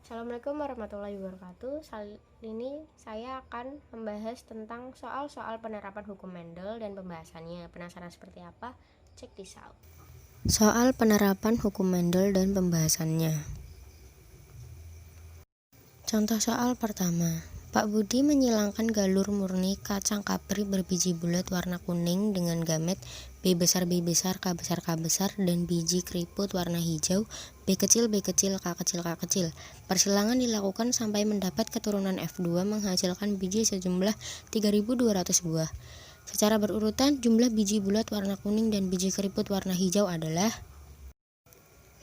Assalamualaikum warahmatullahi wabarakatuh. Kali ini saya akan membahas tentang soal-soal penerapan hukum Mendel dan pembahasannya. Penasaran seperti apa? Check this out. Soal penerapan hukum Mendel dan pembahasannya. Contoh soal pertama. Pak Budi menyilangkan galur murni kacang kapri berbiji bulat warna kuning dengan gamet B besar B besar K besar K besar dan biji keriput warna hijau B kecil B kecil K kecil K kecil. Persilangan dilakukan sampai mendapat keturunan F2 menghasilkan biji sejumlah 3.200 buah. Secara berurutan, jumlah biji bulat warna kuning dan biji keriput warna hijau adalah.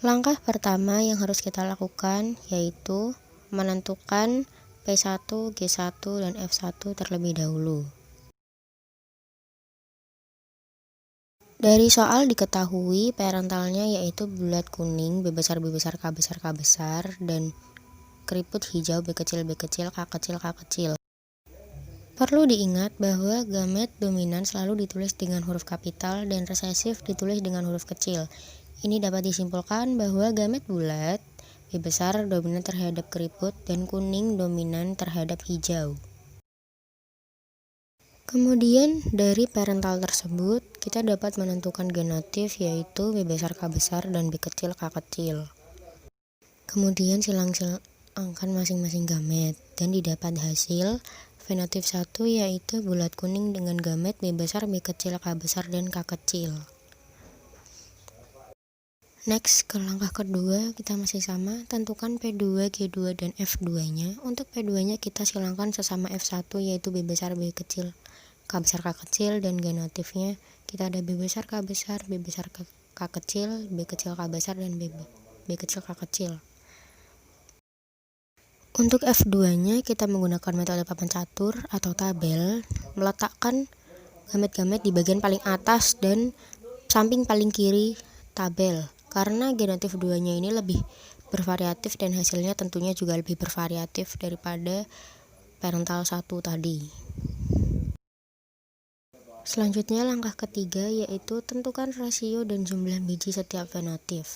Langkah pertama yang harus kita lakukan yaitu menentukan P1, G1, dan F1 terlebih dahulu. Dari soal diketahui parentalnya yaitu bulat kuning, B besar B besar K besar K besar, dan keriput hijau B kecil B kecil K kecil K kecil. Perlu diingat bahwa gamet dominan selalu ditulis dengan huruf kapital dan resesif ditulis dengan huruf kecil. Ini dapat disimpulkan bahwa gamet bulat B besar dominan terhadap keriput dan kuning dominan terhadap hijau. Kemudian dari parental tersebut kita dapat menentukan genotif yaitu B besar K besar dan B kecil K kecil. Kemudian silangkan masing-masing gamet dan didapat hasil fenotip 1 yaitu bulat kuning dengan gamet B besar B kecil K besar dan K kecil. Next, ke langkah kedua kita masih sama, tentukan P2, G2, dan F2-nya. Untuk P2-nya kita silangkan sesama F1 yaitu B besar B kecil K besar K kecil, dan genotifnya kita ada B besar K besar, B besar K kecil, B kecil K besar, dan B kecil K kecil. Untuk F2-nya kita menggunakan metode papan catur atau tabel, meletakkan gamet-gamet di bagian paling atas dan samping paling kiri tabel. Karena genotif 2-nya ini lebih bervariatif dan hasilnya tentunya juga lebih bervariatif daripada parental 1 tadi. Selanjutnya langkah ketiga yaitu tentukan rasio dan jumlah biji setiap fenotip.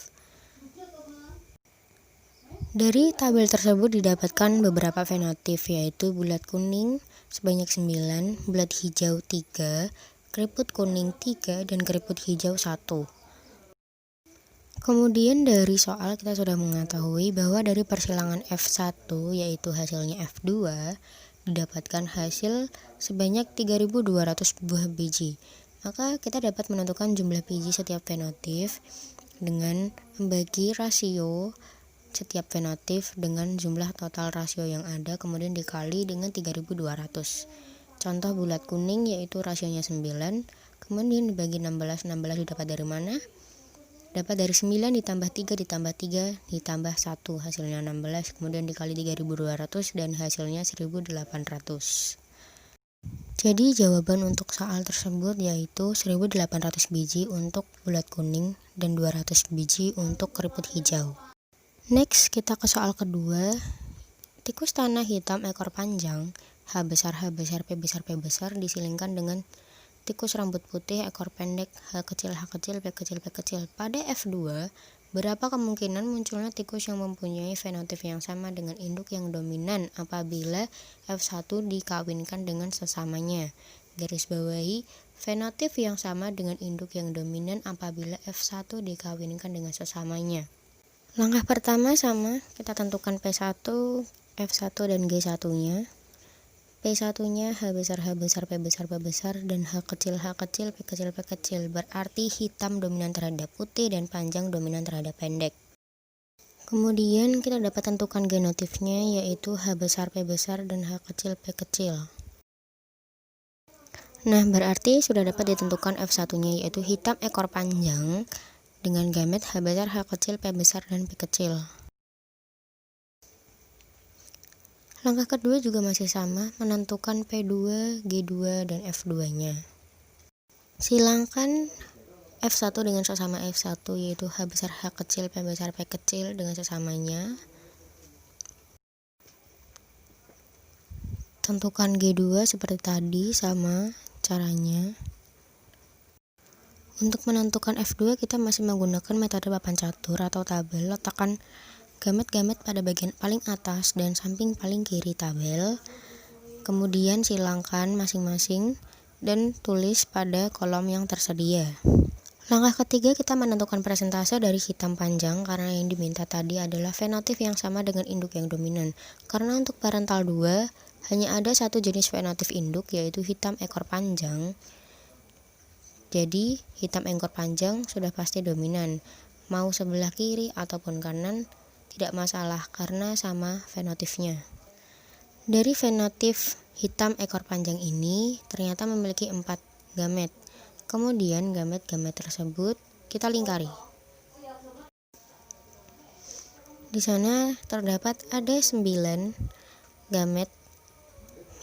Dari tabel tersebut didapatkan beberapa fenotip yaitu bulat kuning sebanyak 9, bulat hijau 3, keriput kuning 3, dan keriput hijau 1. Kemudian dari soal kita sudah mengetahui bahwa dari persilangan F1 yaitu hasilnya F2 didapatkan hasil sebanyak 3.200 buah biji. Maka kita dapat menentukan jumlah biji setiap fenotip dengan membagi rasio setiap fenotip dengan jumlah total rasio yang ada kemudian dikali dengan 3.200. Contoh bulat kuning yaitu rasionya 9, kemudian dibagi 16 didapat dari mana? Dapat dari 9 ditambah 3 ditambah 3 ditambah 1 hasilnya 16 kemudian dikali 3.200 dan hasilnya 1.800. Jadi jawaban untuk soal tersebut yaitu 1.800 biji untuk bulat kuning dan 200 biji untuk keriput hijau. Next kita ke soal kedua. Tikus tanah hitam ekor panjang H besar H besar P besar P besar disilingkan dengan tikus rambut putih ekor pendek H kecil H kecil P kecil P kecil. Pada F2, berapa kemungkinan munculnya tikus yang mempunyai fenotip yang sama dengan induk yang dominan apabila F1 dikawinkan dengan sesamanya? Garis bawahi, fenotip yang sama dengan induk yang dominan apabila F1 dikawinkan dengan sesamanya. Langkah pertama sama, kita tentukan P1, F1, dan G1-nya. P1-nya H besar H besar P besar P besar dan H kecil P kecil P kecil, berarti hitam dominan terhadap putih dan panjang dominan terhadap pendek. Kemudian kita dapat tentukan genotifnya yaitu H besar P besar dan H kecil P kecil. Nah, berarti sudah dapat ditentukan F1-nya yaitu hitam ekor panjang dengan gamet H besar H kecil P besar dan P kecil. Langkah kedua juga masih sama, menentukan P2, G2, dan F2-nya. Silangkan F1 dengan sesama F1 yaitu H besar H kecil P besar P kecil dengan sesamanya. Tentukan G2 seperti tadi, sama caranya. Untuk menentukan F2 kita masih menggunakan metode papan catur atau tabel, letakkan gamet-gamet pada bagian paling atas dan samping paling kiri tabel. Kemudian silangkan masing-masing dan tulis pada kolom yang tersedia. Langkah ketiga, kita menentukan presentase dari hitam panjang karena yang diminta tadi adalah fenotip yang sama dengan induk yang dominan. Karena untuk parental 2 hanya ada satu jenis fenotip induk, yaitu hitam ekor panjang. Jadi hitam ekor panjang sudah pasti dominan. Mau sebelah kiri ataupun kanan tidak masalah karena sama fenotipnya. Dari fenotip hitam ekor panjang ini ternyata memiliki 4 gamet. Kemudian gamet-gamet tersebut kita lingkari. Di sana terdapat ada 9 gamet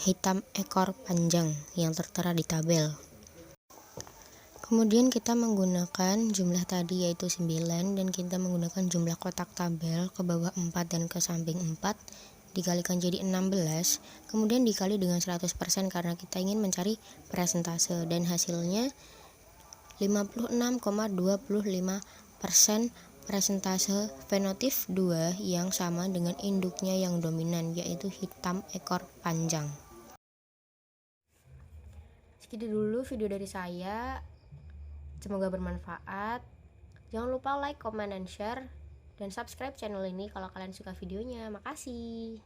hitam ekor panjang yang tertera di tabel. Kemudian kita menggunakan jumlah tadi yaitu 9 dan kita menggunakan jumlah kotak tabel ke bawah 4 dan ke samping 4 dikalikan jadi 16, kemudian dikali dengan 100% karena kita ingin mencari presentase dan hasilnya 56,25% presentase fenotip 2 yang sama dengan induknya yang dominan yaitu hitam ekor panjang. Segitu dulu video dari saya. Semoga bermanfaat. Jangan lupa like, comment, dan share dan subscribe channel ini kalau kalian suka videonya. Makasih.